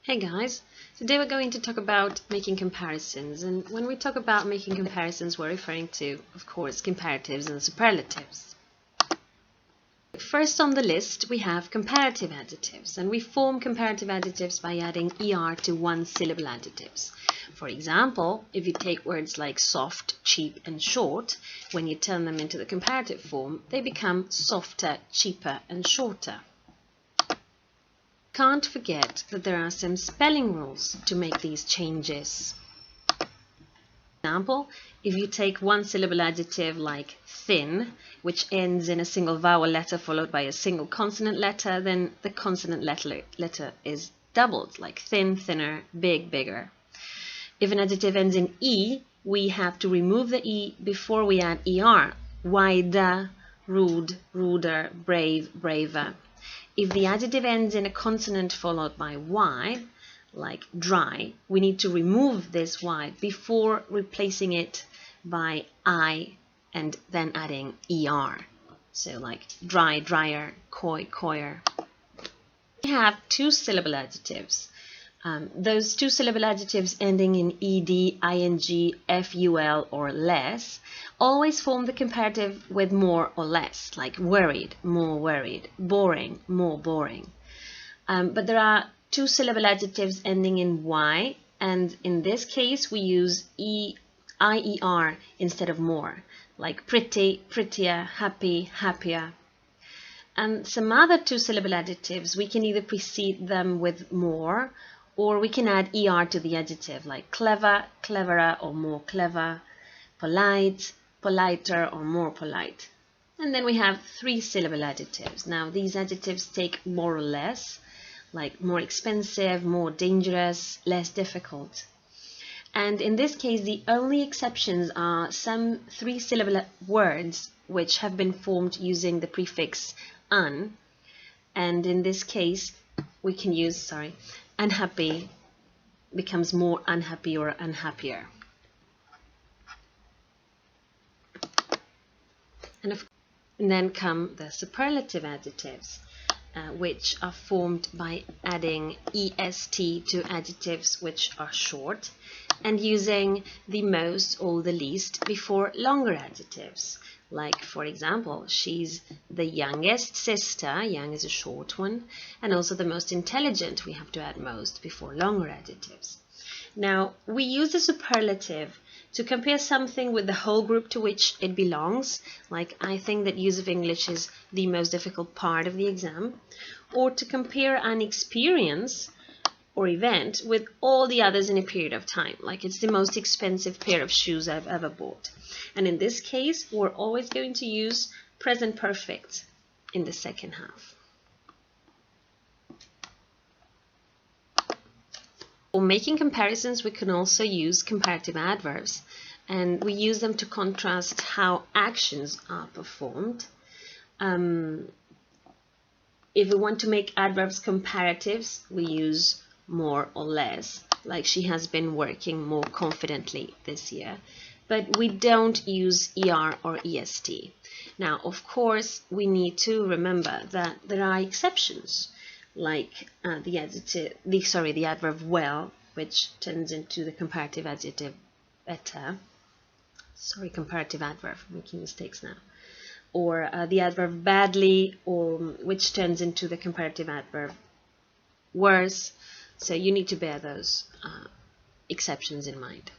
Hey guys, today we're going to talk about making comparisons, and when we talk about making comparisons we're referring to, of course, comparatives and superlatives. First on the list we have comparative adjectives, and we form comparative adjectives by adding er to one-syllable adjectives. For example, if you take words like soft, cheap and short, when you turn them into the comparative form they become softer, cheaper and shorter. Can't forget that there are some spelling rules to make these changes. For example, if you take one-syllable adjective like thin, which ends in a single vowel letter followed by a single consonant letter, then the consonant letter is doubled, like thin, thinner, big, bigger. If an adjective ends in e, we have to remove the e before we add er, wider, rude, ruder, brave, braver. If the adjective ends in a consonant followed by y, like dry, we need to remove this y before replacing it by I and then adding er. So like dry, drier, coy, coyer. We have two-syllable adjectives. Those two-syllable adjectives ending in ed, ing, ful or less always form the comparative with more or less, like worried, more worried, boring, more boring. But there are two-syllable adjectives ending in y, and in this case we use ier instead of more, like pretty, prettier, happy, happier. And some other two-syllable adjectives, we can either precede them with more, or we can add er to the adjective, like clever, cleverer or more clever, polite, politer or more polite. And then we have three-syllable adjectives. Now these adjectives take more or less, like more expensive, more dangerous, less difficult. And in this case the only exceptions are some three-syllable words which have been formed using the prefix un, and in this case we can use, unhappy becomes more unhappy or unhappier. And then come the superlative adjectives, which are formed by adding est to adjectives which are short and using the most or the least before longer adjectives. Like, for example, she's the youngest sister, young is a short one, and also the most intelligent, we have to add most before longer adjectives. Now, we use the superlative to compare something with the whole group to which it belongs, like I think that use of English is the most difficult part of the exam, or to compare an experience or event with all the others in a period of time, like it's the most expensive pair of shoes I've ever bought. And in this case, we're always going to use present perfect in the second half. For making comparisons, we can also use comparative adverbs, and we use them to contrast how actions are performed. If we want to make adverbs comparatives, we use more or less, like she has been working more confidently this year. But we don't use er or est. Now, of course, we need to remember that there are exceptions, like the adverb well, which turns into the comparative adjective better. Comparative adverb, I'm making mistakes now. Or the adverb badly, or which turns into the comparative adverb worse. So you need to bear those exceptions in mind.